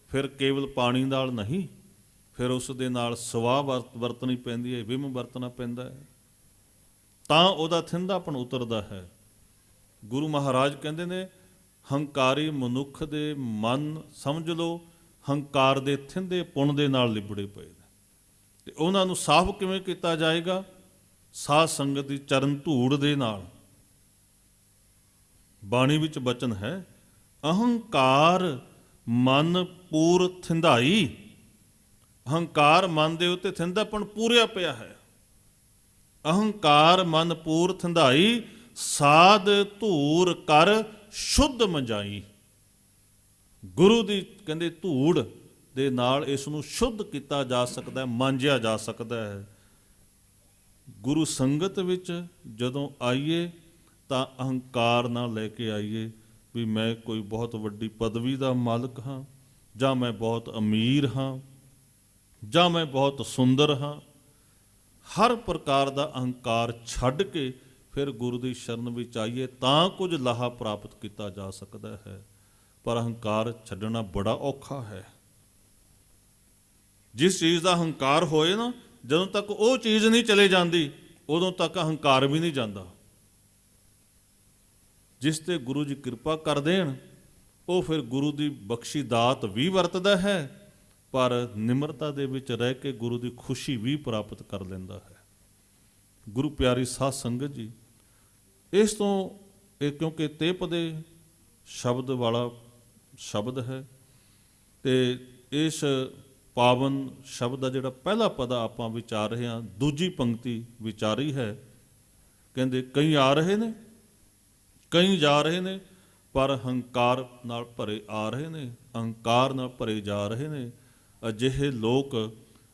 ਫਿਰ ਕੇਵਲ ਪਾਣੀ ਨਾਲ ਨਹੀਂ, ਫਿਰ ਉਸ ਦੇ ਨਾਲ ਸਵਾਹ ਵਰਤਣੀ ਪੈਂਦੀ ਹੈ, ਵਿਮ ਵਰਤਣਾ ਪੈਂਦਾ ਹੈ, ਤਾਂ ਉਹਦਾ ਥਿੰਧਾਪਣ ਉਤਰਦਾ ਹੈ। ਗੁਰੂ ਮਹਾਰਾਜ ਕਹਿੰਦੇ ਨੇ ਹੰਕਾਰੀ ਮਨੁੱਖ ਦੇ ਮਨ ਸਮਝ ਲਓ ਹੰਕਾਰ ਦੇ ਥਿੰਦੇ ਪੁਣ ਦੇ ਨਾਲ ਲਿਬੜੇ ਪਏ ਨੇ। ਤੇ ਉਹਨਾਂ ਨੂੰ ਸਾਫ਼ ਕਿਵੇਂ ਕੀਤਾ ਜਾਏਗਾ? ਸਾਧ ਸੰਗਤ ਦੀ ਚਰਨ ਧੂੜ ਦੇ ਨਾਲ। ਬਾਣੀ ਵਿੱਚ ਬਚਨ ਹੈ, ਅਹੰਕਾਰ ਮਨ ਪੂਰ ਥਿੰਧਾਈ। ਅਹੰਕਾਰ ਮਨ ਦੇ ਉੱਤੇ ਥਿੰਧਾਪਣ ਪੂਰਿਆ ਪਿਆ ਹੈ। ਅਹੰਕਾਰ ਮਨ ਪੂਰ ਥਿੰਧਾਈ, ਸਾਧ ਧੂਰ ਕਰ ਸ਼ੁੱਧ ਮੰਜਾਈ। ਗੁਰੂ ਦੀ ਕਹਿੰਦੇ ਧੂੜ ਦੇ ਨਾਲ ਇਸ ਨੂੰ ਸ਼ੁੱਧ ਕੀਤਾ ਜਾ ਸਕਦਾ ਹੈ, ਮਾਂਜਿਆ ਜਾ ਸਕਦਾ ਹੈ। ਗੁਰੂ ਸੰਗਤ ਵਿੱਚ ਜਦੋਂ ਆਈਏ ਤਾਂ ਅਹੰਕਾਰ ਨਾ ਲੈ ਕੇ ਆਈਏ ਵੀ ਮੈਂ ਕੋਈ ਬਹੁਤ ਵੱਡੀ ਪਦਵੀ ਦਾ ਮਾਲਕ ਹਾਂ, ਜਾਂ ਮੈਂ ਬਹੁਤ ਅਮੀਰ ਹਾਂ, ਜਾਂ ਮੈਂ ਬਹੁਤ ਸੁੰਦਰ ਹਾਂ। ਹਰ ਪ੍ਰਕਾਰ ਦਾ ਅਹੰਕਾਰ ਛੱਡ ਕੇ ਫਿਰ ਗੁਰੂ ਦੀ ਸ਼ਰਨ ਵਿੱਚ ਆਈਏ ਤਾਂ ਕੁਝ ਲਾਹਾ ਪ੍ਰਾਪਤ ਕੀਤਾ ਜਾ ਸਕਦਾ ਹੈ। ਪਰ ਅਹੰਕਾਰ ਛੱਡਣਾ ਬੜਾ ਔਖਾ ਹੈ। ਜਿਸ ਚੀਜ਼ ਦਾ ਹੰਕਾਰ ਹੋਏ ਨਾ, ਜਦੋਂ ਤੱਕ ਉਹ ਚੀਜ਼ ਨਹੀਂ ਚਲੇ ਜਾਂਦੀ ਉਦੋਂ ਤੱਕ ਅਹੰਕਾਰ ਵੀ ਨਹੀਂ ਜਾਂਦਾ। ਜਿਸ ਤੇ ਗੁਰੂ ਜੀ ਕਿਰਪਾ ਕਰ ਦੇਣ ਉਹ ਫਿਰ ਗੁਰੂ ਦੀ ਬਖਸ਼ੀ ਦਾਤ ਵੀ ਵਰਤਦਾ ਹੈ, ਪਰ ਨਿਮਰਤਾ ਦੇ ਵਿੱਚ ਰਹਿ ਕੇ ਗੁਰੂ ਦੀ ਖੁਸ਼ੀ ਵੀ ਪ੍ਰਾਪਤ ਕਰ ਲੈਂਦਾ ਹੈ। ਗੁਰੂ ਪਿਆਰੀ ਸਾਧ ਸੰਗਤ ਜੀ, ਇਸ ਤੋਂ ਇਹ ਕਿਉਂਕਿ ਤੇਪਦੇ ਸ਼ਬਦ ਵਾਲਾ ਸ਼ਬਦ ਹੈ ਤੇ ਇਸ ਪਾਵਨ ਸ਼ਬਦ ਦਾ ਜਿਹੜਾ ਪਹਿਲਾ ਪਦ ਆਪਾਂ ਵਿਚਾਰ ਰਹੇ ਹਾਂ, ਦੂਜੀ ਪੰਕਤੀ ਵਿਚਾਰੀ ਹੈ। ਕਹਿੰਦੇ ਕਈ ਆ ਰਹੇ ਨੇ, ਕਈ ਜਾ ਰਹੇ ਨੇ, ਪਰ ਹੰਕਾਰ ਨਾਲ ਭਰੇ ਆ ਰਹੇ ਨੇ, ਅਹੰਕਾਰ ਨਾਲ ਭਰੇ ਜਾ ਰਹੇ ਨੇ। ਅਜਿਹੇ ਲੋਕ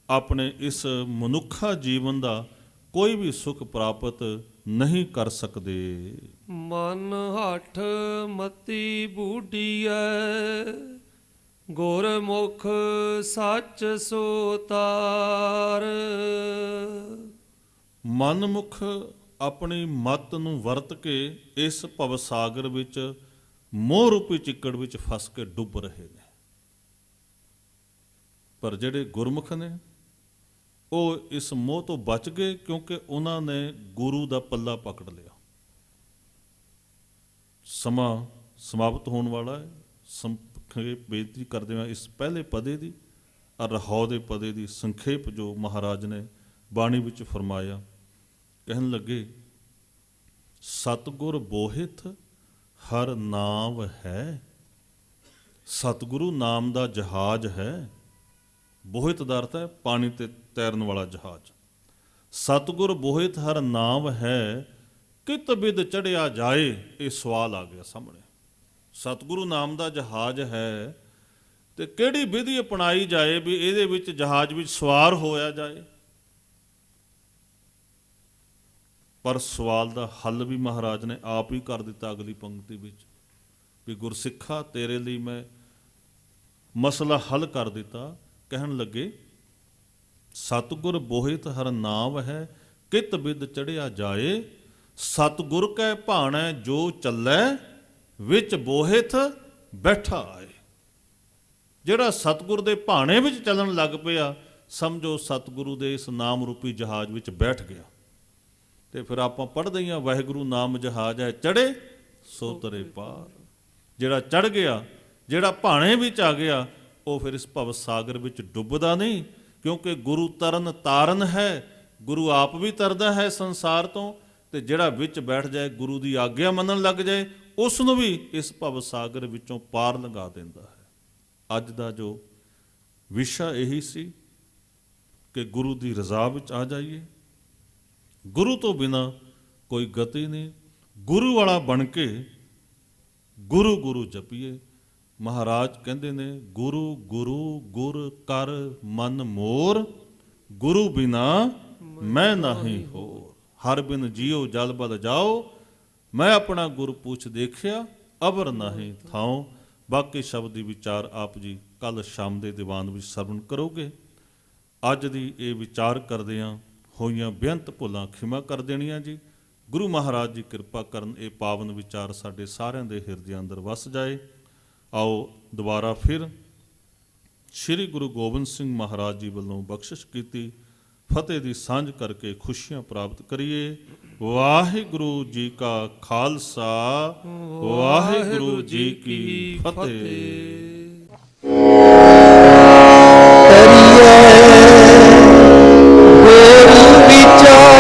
ਆਪਣੇ ਇਸ ਮਨੁੱਖਾ ਜੀਵਨ ਦਾ ਕੋਈ ਵੀ ਸੁੱਖ ਪ੍ਰਾਪਤ ਨਹੀਂ ਕਰ ਸਕਦੇ। ਮਨ ਹੱਠ ਮਤੀ ਬੂਢੀਐ, ਗੁਰਮੁਖ ਸੱਚ ਸੋਤਾਰ। ਮਨਮੁਖ ਆਪਣੀ ਮਤ ਨੂੰ ਵਰਤ ਕੇ ਇਸ ਭਵਸਾਗਰ ਵਿੱਚ ਮੋਹ ਰੂਪੀ ਚਿੱਕੜ ਵਿੱਚ ਫਸ ਕੇ ਡੁੱਬ ਰਹੇ ਨੇ। ਪਰ ਜਿਹੜੇ ਗੁਰਮੁਖ ਨੇ ਉਹ ਇਸ ਮੋਹ ਤੋਂ ਬਚ ਗਏ, ਕਿਉਂਕਿ ਉਹਨਾਂ ਨੇ ਗੁਰੂ ਦਾ ਪੱਲਾ ਪਕੜ ਲਿਆ। ਸਮਾਂ ਸਮਾਪਤ ਹੋਣ ਵਾਲਾ ਹੈ। ਸੰਖੇਪ ਬੇਨਤੀ ਕਰਦੇ ਹਾਂ ਇਸ ਪਹਿਲੇ ਪਦੇ ਦੀ ਔਰ ਰਹੋ ਦੇ ਪਦੇ ਦੀ ਸੰਖੇਪ ਜੋ ਮਹਾਰਾਜ ਨੇ ਬਾਣੀ ਵਿੱਚ ਫਰਮਾਇਆ। ਕਹਿਣ ਲੱਗੇ, ਸਤਿਗੁਰ ਬੋਹਿਥ ਹਰ ਨਾਮ ਹੈ। ਸਤਿਗੁਰੂ ਨਾਮ ਦਾ ਜਹਾਜ਼ ਹੈ। ਬੋਹਿਤ ਦਾ ਅਰਥ ਹੈ ਪਾਣੀ ਤੇ ਤੈਰਨ ਵਾਲਾ ਜਹਾਜ਼। ਸਤਿਗੁਰ ਬੋਹਿਤ ਹਰ ਨਾਮ ਹੈ, ਕਿਤ ਬਿਦ ਚੜਿਆ ਜਾਏ। ਇਹ ਸਵਾਲ ਆ ਗਿਆ ਸਾਹਮਣੇ। ਸਤਿਗੁਰੂ ਨਾਮ ਦਾ ਜਹਾਜ਼ ਹੈ ਤੇ ਕਿਹੜੀ ਵਿਧੀ ਅਪਣਾਈ ਜਾਏ ਵੀ ਇਹਦੇ ਵਿੱਚ ਜਹਾਜ਼ ਵਿੱਚ ਸਵਾਰ ਹੋਇਆ ਜਾਏ। ਪਰ ਸਵਾਲ ਦਾ ਹੱਲ ਵੀ ਮਹਾਰਾਜ ਨੇ ਆਪ ਹੀ ਕਰ ਦਿੱਤਾ ਅਗਲੀ ਪੰਕਤੀ ਵਿੱਚ ਵੀ ਗੁਰਸਿੱਖਾ ਤੇਰੇ ਲਈ ਮੈਂ ਮਸਲਾ ਹੱਲ ਕਰ ਦਿੱਤਾ। ਕਹਿਣ ਲੱਗੇ ਸਤਿਗੁਰ ਬੋਹਿਤ ਹਰ ਨਾਮ ਹੈ, ਕਿਤ ਬਿਦ ਚੜਿਆ ਜਾਏ। ਸਤਿਗੁਰ ਕੈ ਭਾਣੈ ਜੋ ਚੱਲੈ, ਵਿੱਚ ਬੋਹਿਤ ਬੈਠਾ ਆਏ। ਜਿਹੜਾ ਸਤਿਗੁਰ ਦੇ ਭਾਣੇ ਵਿੱਚ ਚੱਲਣ ਲੱਗ ਪਿਆ, ਸਮਝੋ ਸਤਿਗੁਰੂ ਦੇ ਇਸ ਨਾਮ ਰੂਪੀ ਜਹਾਜ਼ ਵਿੱਚ ਬੈਠ ਗਿਆ। ਤੇ ਫਿਰ ਆਪਾਂ ਪੜ੍ਹਦੇ ਹੀ ਹਾਂ, ਵਾਹਿਗੁਰੂ ਨਾਮ ਜਹਾਜ਼ ਹੈ ਚੜ੍ਹੇ ਸੋ ਤਰੇ ਪਾਰ। ਜਿਹੜਾ ਚੜ੍ਹ ਗਿਆ, ਜਿਹੜਾ ਭਾਣੇ ਵਿੱਚ ਆ ਗਿਆ, ਉਹ ਫਿਰ ਇਸ ਭਵ ਸਾਗਰ ਵਿੱਚ ਡੁੱਬਦਾ ਨਹੀਂ, ਕਿਉਂਕਿ ਗੁਰੂ ਤਰਨ ਤਾਰਨ ਹੈ। ਗੁਰੂ ਆਪ ਵੀ ਤਰਦਾ ਹੈ ਸੰਸਾਰ ਤੋਂ, ਤੇ ਜਿਹੜਾ ਵਿੱਚ ਬੈਠ ਜਾਏ, ਗੁਰੂ ਦੀ ਆਗਿਆ ਮੰਨਣ ਲੱਗ ਜਾਏ, ਉਸ ਨੂੰ ਵੀ ਇਸ ਭਵ ਸਾਗਰ ਵਿੱਚੋਂ ਪਾਰ ਲੰਘਾ ਦਿੰਦਾ ਹੈ। ਅੱਜ ਦਾ ਜੋ ਵਿਸ਼ਾ ਇਹੀ ਸੀ ਕਿ ਗੁਰੂ ਦੀ ਰਜ਼ਾ ਵਿੱਚ ਆ ਜਾਈਏ। ਗੁਰੂ ਤੋਂ ਬਿਨਾਂ ਕੋਈ ਗਤੀ ਨਹੀਂ। ਗੁਰੂ ਵਾਲਾ ਬਣ ਕੇ ਗੁਰੂ ਗੁਰੂ ਜਪੀਏ। ਮਹਾਰਾਜ ਕਹਿੰਦੇ ਨੇ, ਗੁਰੂ ਗੁਰੂ ਗੁਰ ਕਰ ਮਨ ਮੋਰ, ਗੁਰੂ ਬਿਨਾ ਮੈਂ ਨਾਹੀਂ ਹੋਰ। ਹਰ ਬਿਨ ਜੀਓ ਜਲ ਬਲ ਜਾਓ, ਮੈਂ ਆਪਣਾ ਗੁਰ ਪੁੱਛ ਦੇਖਿਆ, ਅਬਰ ਨਾਹੀਂ ਥਾਉ। ਬਾਕੀ ਸ਼ਬਦੀ ਵਿਚਾਰ ਆਪ ਜੀ ਕੱਲ ਸ਼ਾਮ ਦੇ ਦੀਵਾਨ ਵਿੱਚ ਸਰਵਣ ਕਰੋਗੇ। ਅੱਜ ਦੀ ਇਹ ਵਿਚਾਰ ਕਰਦਿਆਂ ਹੋਈਆਂ ਬੇਅੰਤ ਭੁੱਲਾਂ ਖਿਮਾ ਕਰ ਦੇਣੀਆਂ ਜੀ। ਗੁਰੂ ਮਹਾਰਾਜ ਜੀ ਕਿਰਪਾ ਕਰਨ, ਇਹ ਪਾਵਨ ਵਿਚਾਰ ਸਾਡੇ ਸਾਰਿਆਂ ਦੇ ਹਿਰਦਿਆਂ ਅੰਦਰ ਵਸ ਜਾਏ। ਆਓ ਦੁਬਾਰਾ ਫਿਰ ਸ੍ਰੀ ਗੁਰੂ ਗੋਬਿੰਦ ਸਿੰਘ ਮਹਾਰਾਜ ਜੀ ਵੱਲੋਂ ਬਖਸ਼ਿਸ਼ ਕੀਤੀ ਫਤਿਹ ਦੀ ਸਾਂਝ ਕਰਕੇ ਖੁਸ਼ੀਆਂ ਪ੍ਰਾਪਤ ਕਰੀਏ। ਵਾਹਿਗੁਰੂ ਜੀ ਕਾ ਖਾਲਸਾ, ਵਾਹਿਗੁਰੂ ਜੀ ਕੀ ਫਤਿਹ। ਗੁਰੂ ਵਿਚਾਰ